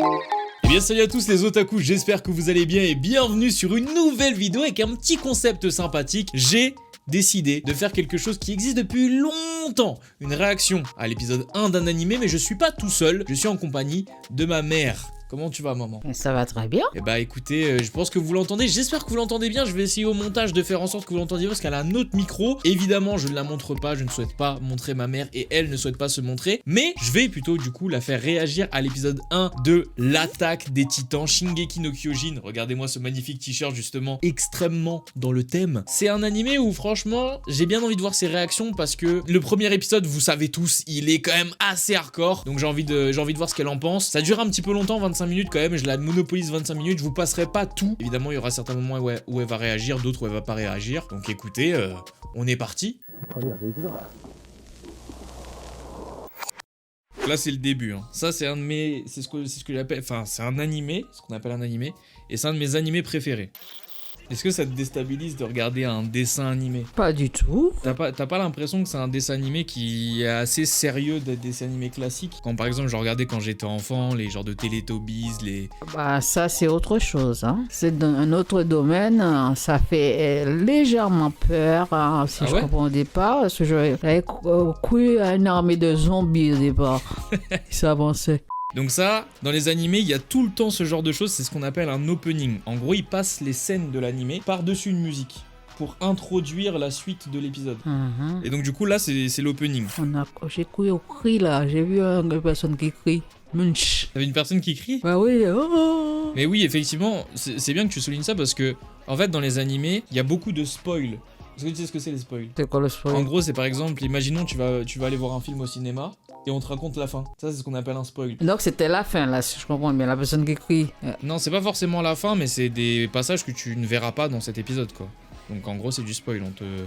Eh bien salut à tous les otaku, j'espère que vous allez bien et bienvenue sur une nouvelle vidéo avec un petit concept sympathique. J'ai décidé de faire quelque chose qui existe depuis longtemps, une réaction à l'épisode 1 d'un animé, mais je suis pas tout seul, je suis en compagnie de ma mère. Comment tu vas, maman? Ça va très bien. Eh bah écoutez, je pense que vous l'entendez, j'espère que vous l'entendez bien, je vais essayer au montage de faire en sorte que vous l'entendiez parce qu'elle a un autre micro. Évidemment, je ne la montre pas, je ne souhaite pas montrer ma mère et elle ne souhaite pas se montrer, mais je vais plutôt du coup la faire réagir à l'épisode 1 de l'attaque des titans, Shingeki no Kyojin. Regardez-moi ce magnifique t-shirt justement, extrêmement dans le thème. C'est un animé où franchement, j'ai bien envie de voir ses réactions parce que le premier épisode, vous savez tous, il est quand même assez hardcore, donc j'ai envie de voir ce qu'elle en pense. Ça dure un petit peu longtemps, 25 minutes quand même, je la monopolise 25 minutes, je vous passerai pas tout. Évidemment, il y aura certains moments où elle va réagir, d'autres où elle va pas réagir. Donc écoutez, on est parti. Là, c'est le début. Hein. Ça, c'est un de mes... C'est ce que j'appelle... Enfin, c'est un animé, ce qu'on appelle un animé. Et c'est un de mes animés préférés. Est-ce que ça te déstabilise de regarder un dessin animé? Pas du tout. T'as pas l'impression que c'est un dessin animé qui est assez sérieux d'être dessin animé classique? Quand par exemple je regardais quand j'étais enfant, les genres de Teletubbies, les... Bah ça c'est autre chose. Hein. C'est dans un autre domaine. Ça fait légèrement peur, hein, si je comprends au départ. Parce que j'avais cru à une armée de zombies au départ. Ils s'avançaient. Donc ça, dans les animés, il y a tout le temps ce genre de choses, c'est ce qu'on appelle un opening. En gros, ils passent les scènes de l'animé par-dessus une musique pour introduire la suite de l'épisode. Et donc du coup, là, c'est l'opening. J'ai cru au cri là, j'ai vu une personne qui crie. Munch. T'avais une personne qui crie? Bah oui, oh. Mais oui, effectivement, c'est bien que tu soulignes ça parce que, en fait, dans les animés, il y a beaucoup de spoil. Est-ce que tu sais ce que c'est les spoils? C'est quoi le spoil? En gros, c'est par exemple, imaginons tu vas aller voir un film au cinéma et on te raconte la fin. Ça, c'est ce qu'on appelle un spoil. Donc c'était la fin là, si je comprends bien, la personne qui crie. Non, c'est pas forcément la fin, mais c'est des passages que tu ne verras pas dans cet épisode, quoi. Donc en gros, c'est du spoil.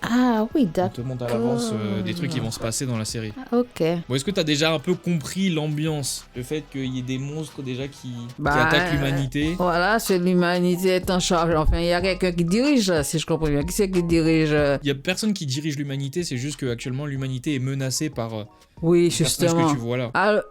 Ah oui, on te montre à l'avance des trucs qui vont se passer dans la série. Ok. Bon, est-ce que t'as déjà un peu compris l'ambiance? Le fait qu'il y ait des monstres déjà qui attaquent l'humanité? Voilà, c'est l'humanité est en charge. Enfin, il y a quelqu'un qui dirige, là, si je comprends bien. Qui c'est qui dirige? Il y a personne qui dirige l'humanité, c'est juste qu'actuellement l'humanité est menacée par... oui, justement. Que tu vois là. Ah,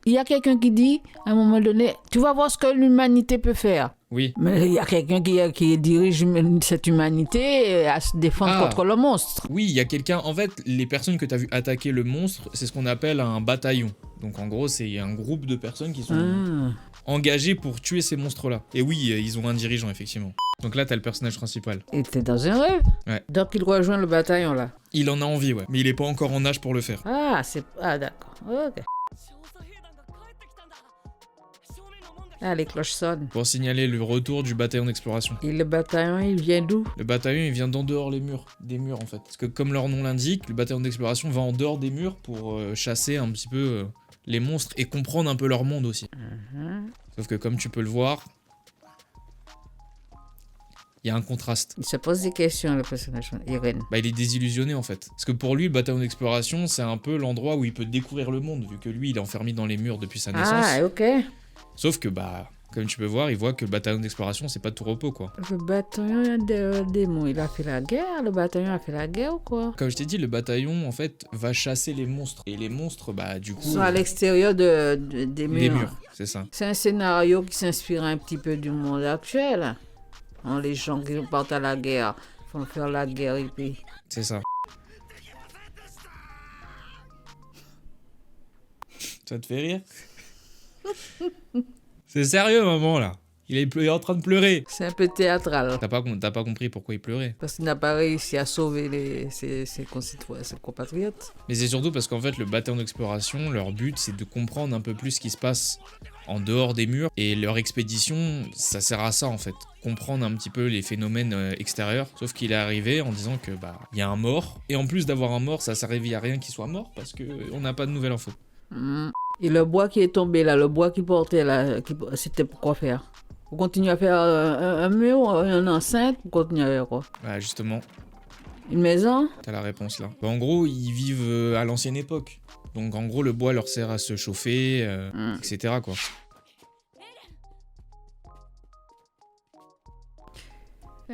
il y a quelqu'un qui dit, à un moment donné, tu vas voir ce que l'humanité peut faire. Oui. Mais il y a quelqu'un qui dirige cette humanité à se défendre contre le monstre. Oui, il y a quelqu'un... En fait, les personnes que tu as vu attaquer le monstre, c'est ce qu'on appelle un bataillon. Donc en gros, c'est un groupe de personnes qui sont engagées pour tuer ces monstres-là. Et oui, ils ont un dirigeant, effectivement. Donc là, t'as le personnage principal. Il était dans un rêve. Ouais. Donc il rejoint le bataillon, là. Il en a envie, ouais. Mais il est pas encore en âge pour le faire. Ah, d'accord. Ok. Ah, les cloches sonnent. Pour signaler le retour du bataillon d'exploration. Et le bataillon, il vient d'où? Le bataillon, il vient d'en dehors des murs en fait. Parce que comme leur nom l'indique, le bataillon d'exploration va en dehors des murs pour chasser un petit peu les monstres et comprendre un peu leur monde aussi. Sauf que comme tu peux le voir, il y a un contraste. Il se pose des questions, le personnage, Irene. Bah, il est désillusionné en fait. Parce que pour lui, le bataillon d'exploration, c'est un peu l'endroit où il peut découvrir le monde, vu que lui, il est enfermé dans les murs depuis sa naissance. Ah, ok. Sauf que, bah, comme tu peux voir, il voit que le bataillon d'exploration, c'est pas de tout repos, quoi. Le bataillon des démons, il a fait la guerre? Le bataillon a fait la guerre ou quoi? Comme je t'ai dit, le bataillon, en fait, va chasser les monstres. Et les monstres, bah, du coup... Ils sont à l'extérieur des murs. Des murs, c'est ça. C'est un scénario qui s'inspire un petit peu du monde actuel. Les gens qui partent à la guerre font faire la guerre et puis... C'est ça. Ça te fait rire? C'est sérieux, maman, là. Il est en train de pleurer. C'est un peu théâtral. T'as pas compris pourquoi il pleurait. Parce qu'il n'a pas réussi à sauver ses compatriotes. Mais c'est surtout parce qu'en fait, le bataillon d'exploration, leur but, c'est de comprendre un peu plus ce qui se passe en dehors des murs. Et leur expédition, ça sert à ça, en fait. Comprendre un petit peu les phénomènes extérieurs. Sauf qu'il est arrivé en disant que, bah, il y a un mort. Et en plus d'avoir un mort, ça servait à rien qu'il soit mort parce qu'on n'a pas de nouvelles infos. Et le bois qui est tombé là, le bois qui portait là, c'était pour quoi faire? Pour continuer à faire un mur, une enceinte, pour continuer à faire quoi? Bah justement. Une maison? T'as la réponse là. Bah, en gros, ils vivent à l'ancienne époque. Donc en gros, le bois leur sert à se chauffer, etc. quoi.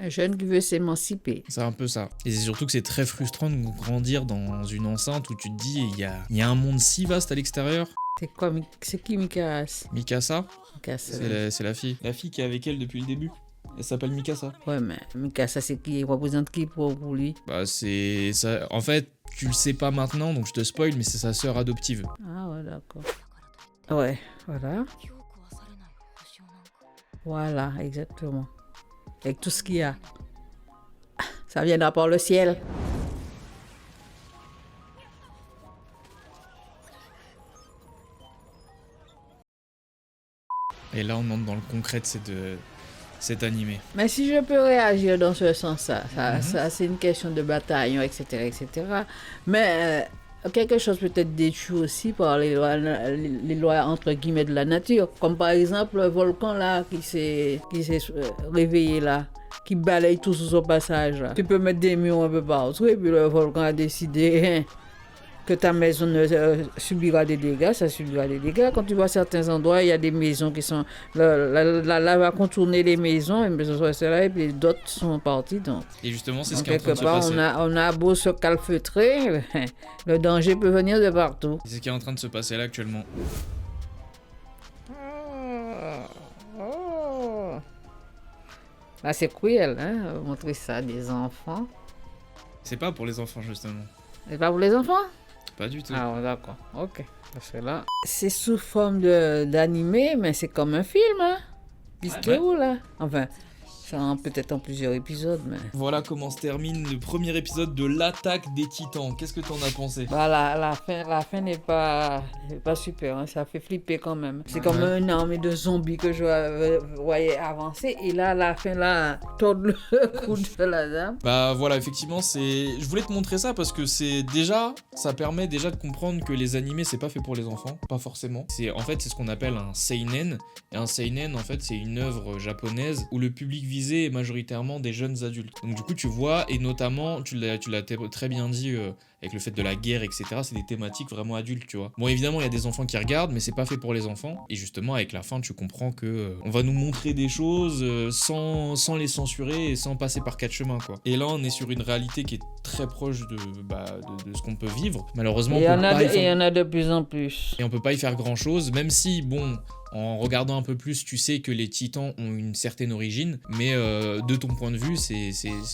Un jeune qui veut s'émanciper. C'est un peu ça. Et c'est surtout que c'est très frustrant de grandir dans une enceinte où tu te dis, il y a un monde si vaste à l'extérieur. C'est qui Mikasa? Mikasa, Mikasa. c'est la fille. La fille qui est avec elle depuis le début. Elle s'appelle Mikasa. Ouais, mais Mikasa, c'est qui? Il représente qui pour lui? Bah, c'est ça. En fait, tu le sais pas maintenant, donc je te spoil, mais c'est sa sœur adoptive. Ah ouais, d'accord. Ouais, voilà. Voilà, exactement. Avec tout ce qu'il y a. Ça viendra par le ciel. Et là, on entre dans le concret de cet animé. Mais si je peux réagir dans ce sens-là, ça c'est une question de bataillon, etc., etc. Mais quelque chose peut être détruit aussi par les lois entre guillemets de la nature. Comme par exemple le volcan là qui s'est réveillé là, qui balaye tout sur son passage là. Tu peux mettre des murs un peu partout et puis le volcan a décidé que ta maison subira des dégâts, ça subira des dégâts. Quand tu vois certains endroits, il y a des maisons qui sont... La lave va contourner les maisons, et puis d'autres sont parties. Donc. Et justement, c'est ce qui est en train de se passer. On a beau se calfeutrer, le danger peut venir de partout. C'est ce qui est en train de se passer là actuellement. Là, c'est cruel, hein, montrer ça à des enfants. C'est pas pour les enfants, justement. C'est pas pour les enfants? Pas du tout. Ah, d'accord. Ok. Parce que là, c'est sous forme d'animé, mais c'est comme un film, hein. Vidéo, là. Enfin, ça peut-être en plusieurs épisodes, mais... Voilà comment se termine le premier épisode de l'attaque des Titans. Qu'est-ce que t'en as pensé? Bah, la fin n'est pas super, hein. Ça fait flipper quand même. C'est comme une armée de zombies que je voyais avancer, et là, la fin, là, tord le cou de la dame. Bah voilà, effectivement, je voulais te montrer ça parce que ça permet déjà de comprendre que les animés, c'est pas fait pour les enfants, pas forcément. En fait, c'est ce qu'on appelle un seinen, et un seinen, en fait, c'est une œuvre japonaise où le public est majoritairement des jeunes adultes. Donc du coup tu vois, et notamment tu l'as très bien dit avec le fait de la guerre, etc. C'est des thématiques vraiment adultes, tu vois. Bon, évidemment il y a des enfants qui regardent, mais c'est pas fait pour les enfants. Et justement avec la fin tu comprends que on va nous montrer des choses sans les censurer et sans passer par quatre chemins, quoi. Et là on est sur une réalité qui est très proche de ce qu'on peut vivre. Malheureusement il y en a de plus en plus. Et on peut pas y faire grand chose, même si bon, en regardant un peu plus, tu sais que les Titans ont une certaine origine, mais de ton point de vue, c'est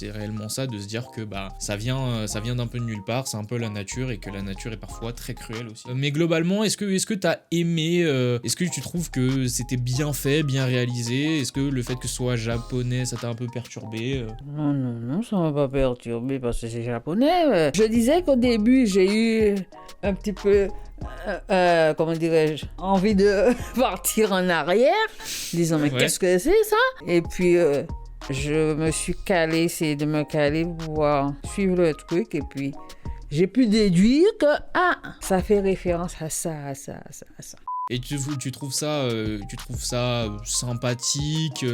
réellement ça, de se dire que bah ça vient d'un peu de nulle part, c'est un peu la nature, et que la nature est parfois très cruelle aussi. Mais globalement, est-ce que t'as aimé, est-ce que tu trouves que c'était bien fait, bien réalisé? Est-ce que le fait que ce soit japonais, ça t'a un peu perturbé? Non, ça m'a pas perturbé parce que c'est japonais. Je disais qu'au début, j'ai eu un petit peu... comment dirais-je, envie de partir en arrière, disant mais qu'est-ce que c'est ça? Et puis je me suis calé, essayé de me caler pour pouvoir suivre le truc, et puis j'ai pu déduire que ça fait référence à ça. Et tu trouves ça sympathique,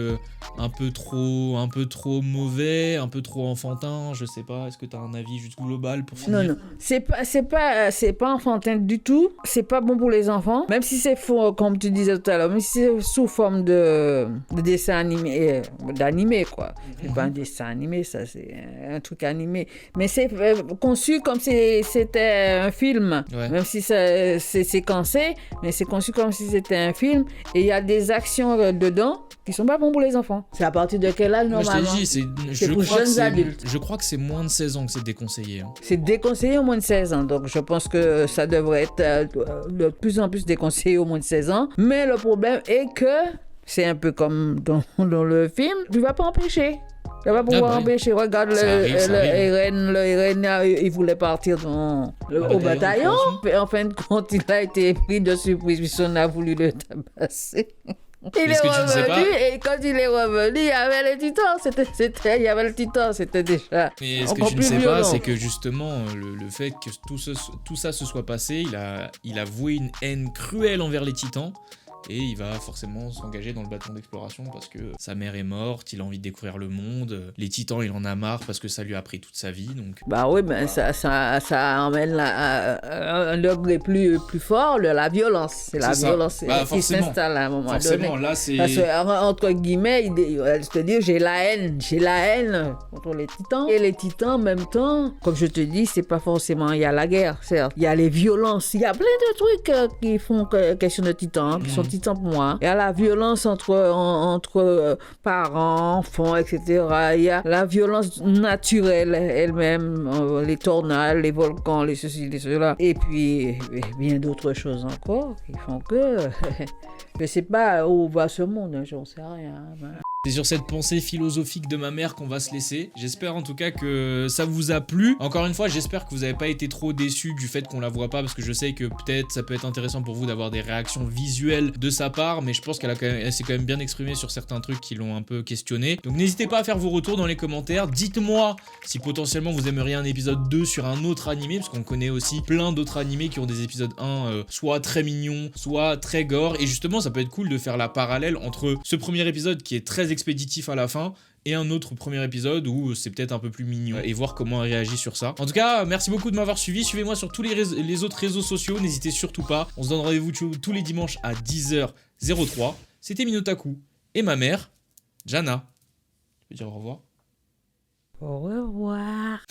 un peu trop mauvais, un peu trop enfantin, je sais pas, est-ce que t'as un avis juste global pour finir? Non, c'est pas enfantin du tout, c'est pas bon pour les enfants, même si c'est faux, comme tu disais tout à l'heure, même si c'est sous forme de dessin animé, d'animé quoi. C'est pas un dessin animé, ça c'est un truc animé, mais c'est conçu comme si c'était un film, même si c'est séquencé, mais c'est conçu comme si c'était un film, et il y a des actions dedans qui sont pas bons pour les enfants. C'est à partir de quel âge normalement? Moi, je t'ai dit, c'est pour jeunes adultes. Je crois que c'est moins de 16 ans que c'est déconseillé. Hein. C'est déconseillé au moins de 16 ans, donc je pense que ça devrait être de plus en plus déconseillé au moins de 16 ans. Mais le problème est que c'est un peu comme dans le film, tu vas pas empêcher. Tu vas pouvoir empêcher. Regarde le RN, il voulait partir au bataillon. En fin de compte, il a été pris de surprise, puisqu'on a voulu le tabasser. Il est revenu, et quand il est revenu, il y avait le titan. Il y avait le titan, c'était déjà. Mais ce que tu ne sais pas, c'est que justement, le fait que tout ça se soit passé, il a voué une haine cruelle envers les titans. et il va forcément s'engager dans le bâton d'exploration parce que sa mère est morte, il a envie de découvrir le monde, les titans il en a marre parce que ça lui a pris toute sa vie, donc... Bah oui, mais ça emmène un degré plus fort, la violence. C'est la violence qui s'installe à un moment donné. Là, c'est... Parce que, entre guillemets, je te dis, j'ai la haine contre les titans. Et les titans, en même temps, comme je te dis, c'est pas forcément, il y a la guerre, certes. Il y a les violences, il y a plein de trucs qui font question de titans, qui sont titans pour moi. Il y a la violence entre parents, enfants, etc. Il y a la violence naturelle elle-même, les tornades, les volcans, les ceci, les cela. Et puis, bien d'autres choses encore qui font que... je sais pas où va ce monde, j'en sais rien. C'est sur cette pensée philosophique de ma mère qu'on va se laisser. J'espère en tout cas que ça vous a plu. Encore une fois, j'espère que vous n'avez pas été trop déçus du fait qu'on la voit pas, parce que je sais que peut-être ça peut être intéressant pour vous d'avoir des réactions visuelles de sa part, mais je pense qu'elle s'est quand même bien exprimée sur certains trucs qui l'ont un peu questionné. Donc n'hésitez pas à faire vos retours dans les commentaires. Dites-moi si potentiellement vous aimeriez un épisode 2 sur un autre animé, parce qu'on connaît aussi plein d'autres animés qui ont des épisodes 1 soit très mignons, soit très gore, et justement ça peut être cool de faire la parallèle entre ce premier épisode qui est très expéditif à la fin et un autre premier épisode où c'est peut-être un peu plus mignon et voir comment elle réagit sur ça. En tout cas, merci beaucoup de m'avoir suivi. Suivez-moi sur tous les autres réseaux sociaux, n'hésitez surtout pas. On se donne rendez-vous tous les dimanches à 10h03. C'était Minotaku et ma mère, Jana. Tu peux dire au revoir? Au revoir.